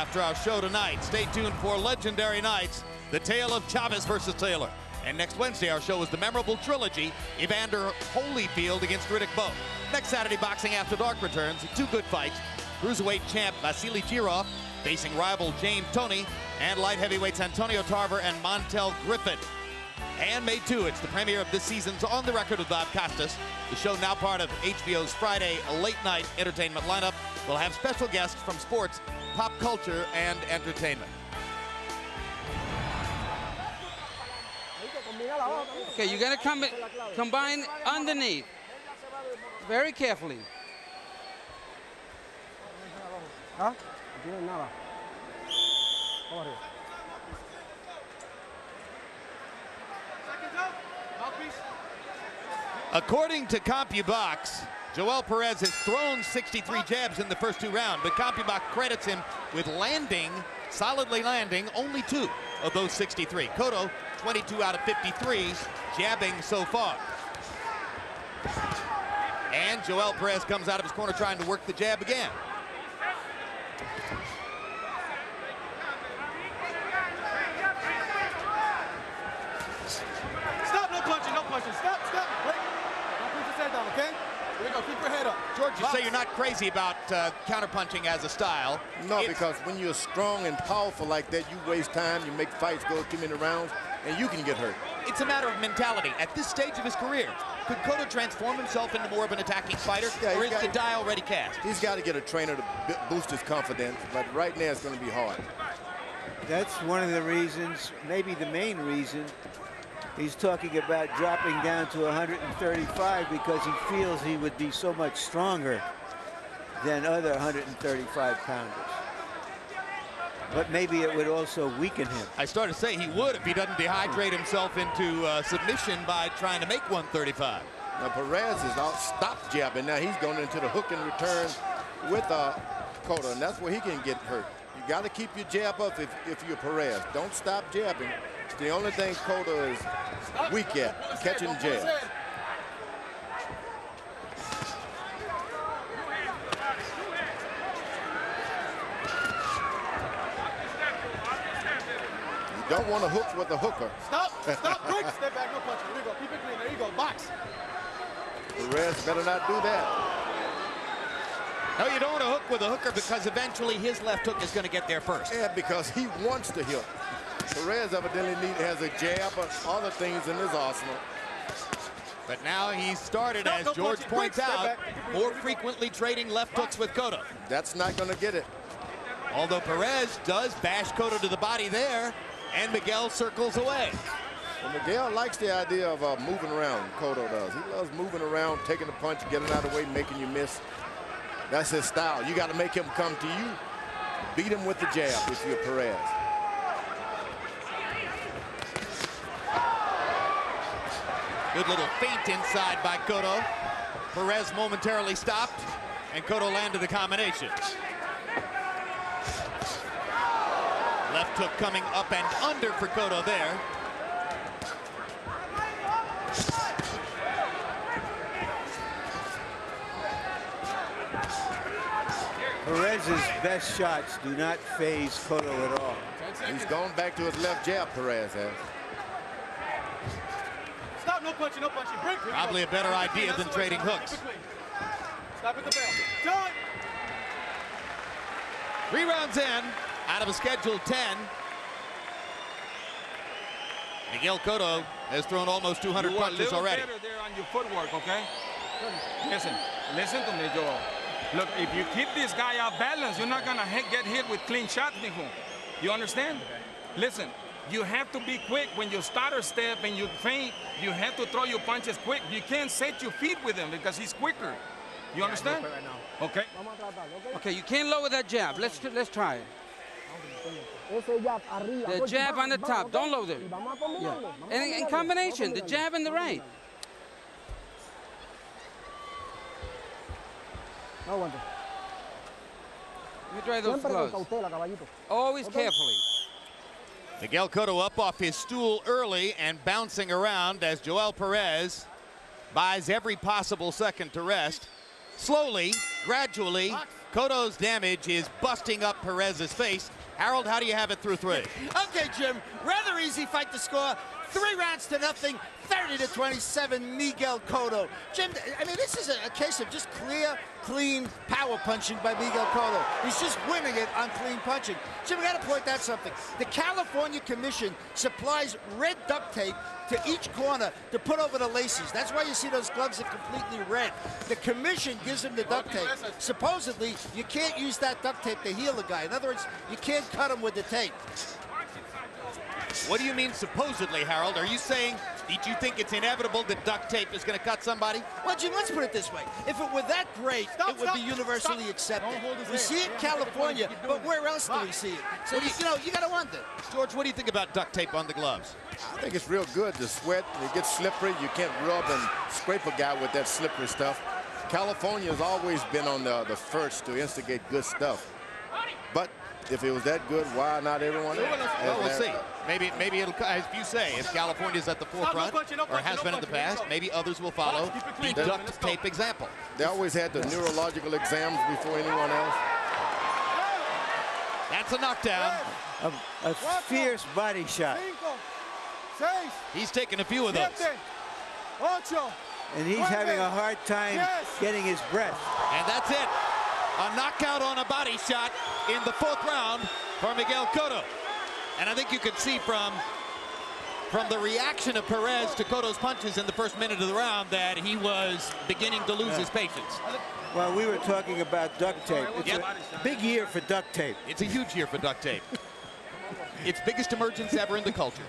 after our show tonight. Stay tuned for Legendary Nights, the tale of Chavez versus Taylor. And next Wednesday, our show is the memorable trilogy, Evander Holyfield against Riddick Bowe. Next Saturday, Boxing After Dark returns. Two good fights. Cruiserweight champ Vasily Girov facing rival James Toney, and light heavyweights Antonio Tarver and Montel Griffin. And May 2, it's the premiere of this season's On the Record with Bob Costas. The show, now part of HBO's Friday late night entertainment lineup, will have special guests from sports, pop culture, and entertainment. Okay, you gotta combine underneath very carefully. Huh? According to CompuBox, Joel Perez has thrown 63 jabs in the first 2 rounds, but CompuBox credits him with solidly landing only 2 of those 63. Cotto, 22 out of 53, jabbing so far. And Joel Perez comes out of his corner trying to work the jab again. Stop, no punching, no punching. Stop, stop. Wait. Don't put your head down, okay? Here we go, keep your head up. George, you say you're not crazy about counterpunching as a style. No, because when you're strong and powerful like that, you waste time, you make fights go too many rounds, and you can get hurt. It's a matter of mentality. At this stage of his career, could Cotto transform himself into more of an attacking fighter, or is the die already cast? He's got to get a trainer to boost his confidence, but right now it's going to be hard. That's one of the reasons, maybe the main reason, he's talking about dropping down to 135 because he feels he would be so much stronger than other 135-pounders. But maybe it would also weaken him. I started to say he would if he doesn't dehydrate himself into submission by trying to make 135. Now Perez is out, stop jabbing. Now he's going into the hook and return with Cotto, and that's where he can get hurt. You got to keep your jab up if you're Perez. Don't stop jabbing. It's the only thing Cotto is weak at, catching jabs. You don't want to hook with a hooker. Stop, stop, quick, step back, no punching. Here we go, keep it clean, there you go, box. Perez better not do that. No, you don't want to hook with a hooker because eventually his left hook is going to get there first. Yeah, because he wants to hit. Perez evidently has a jab or other things in his arsenal. But now he's started, as George points out, more frequently trading left hooks with Cotto. That's not going to get it. Although Perez does bash Cotto to the body there, and Miguel circles away. Well, Miguel likes the idea of moving around. Cotto does. He loves moving around, taking a punch, getting out of the way, making you miss. That's his style. You got to make him come to you. Beat him with the jab if you're Perez. Good little feint inside by Cotto. Perez momentarily stopped, and Cotto landed the combination. Left hook coming up and under for Cotto there. Perez's best shots do not phase Cotto at all. He's gone back to his left jab, Perez has. Stop, no punching, no punching. Break. Probably a better idea than trading hooks. Stop at the bell. Done. 3 rounds in, out of a scheduled 10. Miguel Cotto has thrown almost 200 punches already. Better there on your footwork, okay? Listen to me, Joel. Look, if you keep this guy off balance, you're not gonna get hit with clean shots, mijo. You understand? Listen, you have to be quick when you stutter step and you feint. You have to throw your punches quick. You can't set your feet with him because he's quicker. You understand? Okay. Okay, you can't lower that jab. Let's try it. The jab on the top. Don't lower it. Yeah. And in combination, the jab and the right. Let me try those gloves. Always carefully. Miguel Cotto up off his stool early and bouncing around as Joel Perez buys every possible second to rest. Slowly, gradually, Cotto's damage is busting up Perez's face. Harold, how do you have it through 3? Okay, Jim, rather easy fight to score. 3 rounds to nothing, 30-27, Miguel Cotto. Jim, I mean, this is a case of just clear, clean power punching by Miguel Cotto. He's just winning it on clean punching. Jim, I got to point out something. The California Commission supplies red duct tape to each corner to put over the laces. That's why you see those gloves are completely red. The commission gives him the duct tape. Supposedly, you can't use that duct tape to heal a guy. In other words, you can't cut him with the tape. What do you mean supposedly, Harold? Are you saying, did you think it's inevitable that duct tape is going to cut somebody? Well, Jim, let's put it this way. If it were that great, it would be universally accepted. We see it in California, but where else do we see it? So, you know, you got to want that. George, what do you think about duct tape on the gloves? I think it's real good. The sweat, it gets slippery. You can't rub and scrape a guy with that slippery stuff. California has always been on the first to instigate good stuff. But if it was that good, why not everyone else? Well, we'll see. Maybe it'll, as you say, if California's at the forefront, or has been in the past, maybe others will follow the duct tape example. They always had the neurological exams before anyone else. That's a knockdown. A fierce body shot. He's taken a few of those. And he's having a hard time getting his breath. And that's it. A knockout on a body shot in the 4th round for Miguel Cotto. And I think you could see from the reaction of Perez to Cotto's punches in the first minute of the round that he was beginning to lose his patience. Well, we were talking about duct tape. It's a big year for duct tape. It's a huge year for duct tape. Its biggest emergence ever in the culture.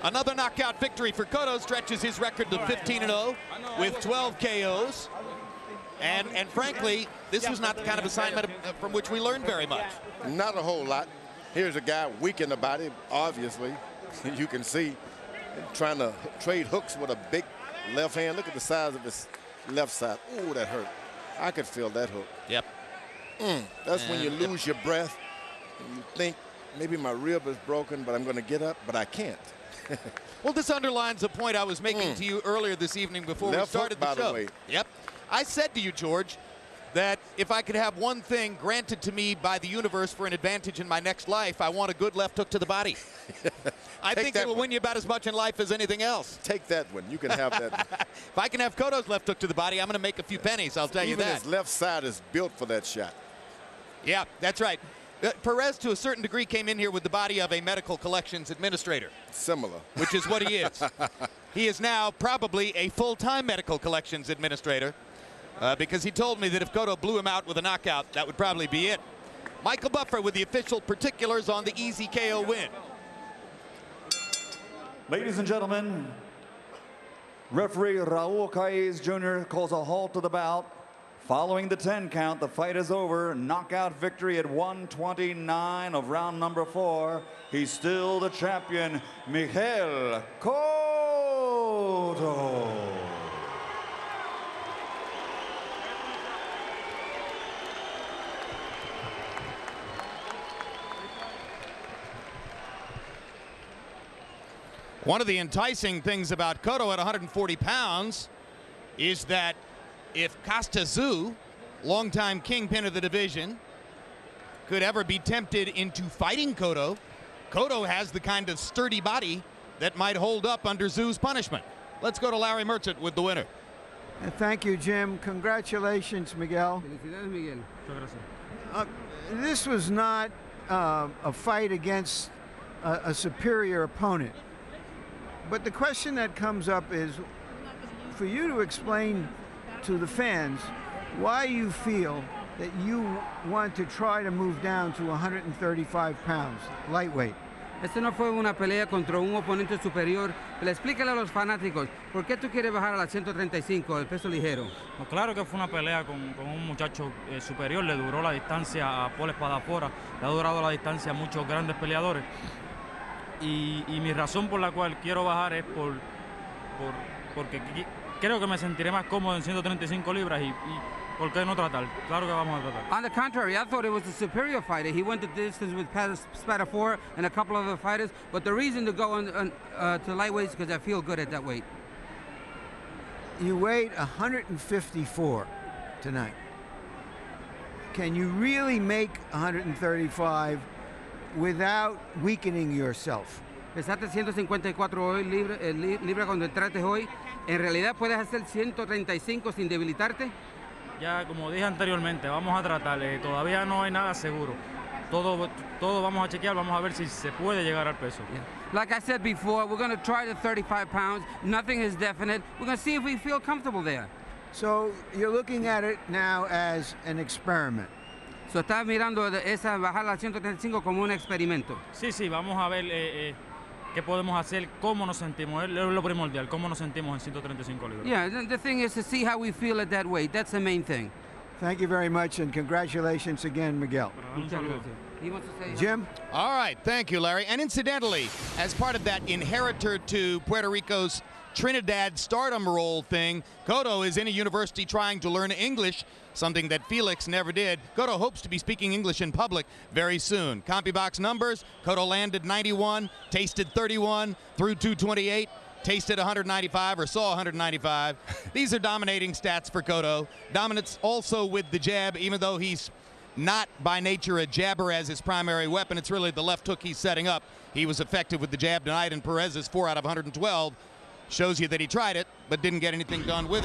Another knockout victory for Cotto stretches his record to 15-0 with 12 KOs. And frankly, this was not the kind of assignment from which we learned very much. Not a whole lot. Here's a guy weak in the body, obviously. You can see trying to trade hooks with a big left hand. Look at the size of his left side. Ooh, that hurt. I could feel that hook. Yep. That's when you lose your breath and you think maybe my rib is broken, but I'm going to get up, but I can't. Well, this underlines a point I was making to you earlier this evening before we started the show. By the way. Yep. I said to you, George, that if I could have one thing granted to me by the universe for an advantage in my next life, I want a good left hook to the body. I think it will win you about as much in life as anything else. Take that one. You can have that one. If I can have Cotto's left hook to the body, I'm going to make a few pennies, I'll tell you that. Even his left side is built for that shot. Yeah, that's right. Perez, to a certain degree, came in here with the body of a medical collections administrator. Similar. Which is what he is. He is now probably a full-time medical collections administrator because he told me that if Cotto blew him out with a knockout, that would probably be it. Michael Buffer with the official particulars on the easy KO win. Ladies and gentlemen, referee Raul Calles Jr. calls a halt to the bout. Following the 10 count, the fight is over. Knockout victory at 129 of round number 4. He's still the champion, Miguel Cotto. One of the enticing things about Cotto at 140 pounds is that if Costa Tszyu, longtime kingpin of the division, could ever be tempted into fighting Cotto, Cotto has the kind of sturdy body that might hold up under Tszyu's punishment. Let's go to Larry Merchant with the winner. Thank you, Jim. Congratulations, Miguel. This was not a fight against a superior opponent. But the question that comes up is for you to explain to the fans why you feel that you want to try to move down to 135 pounds, lightweight. Esto no fue una pelea contra un oponente superior. Explícale a los fanáticos, ¿por qué tú quieres bajar a la 135, el peso ligero? No, claro que fue una pelea con un muchacho superior, le duró la distancia a Paul Espadafora, le ha durado la distancia a muchos grandes peleadores. Y mi razón por la cual quiero bajar es porque creo que me sentiré más cómodo en 135 libras y ¿por qué no tratar? Claro que vamos a tratar. On the contrary, I thought it was a superior fighter. He went the distance with Spadafora and a couple of other fighters, but the reason to go to lightweight is because I feel good at that weight. You weighed 154 tonight. Can you really make 135 without weakening yourself? Pesaste 154 hoy, libra cuando entraste hoy. ¿En realidad puedes hacer 135 sin debilitarte? Ya, como dije anteriormente, vamos a tratar. Todavía no hay nada seguro. Todo vamos a chequear, vamos a ver si se puede llegar al peso. Yeah. Like I said before, we're going to try the 35 pounds. Nothing is definite. We're going to see if we feel comfortable there. So you're looking at it now as an experiment. So estás mirando esa bajar a 135 como un experimento. Sí, vamos a ver qué podemos hacer, cómo nos sentimos. Es lo primordial, cómo nos sentimos en 135 libras. Yeah, the thing is to see how we feel at that weight. That's the main thing. Thank you very much, and congratulations again, Miguel. Jim? All right, thank you, Larry. And incidentally, as part of that inheritor to Puerto Rico's Trinidad stardom role thing, Cotto is in a university trying to learn English, something that Felix never did. Cotto hopes to be speaking English in public very soon. CompuBox numbers, Cotto landed 91, tasted 31, threw 228, tasted 195 or saw 195. These are dominating stats for Cotto. Dominance also with the jab, even though he's not by nature a jabber as his primary weapon. It's really the left hook he's setting up. He was effective with the jab tonight, and Perez's 4 out of 112 shows you that he tried it but didn't get anything done with it.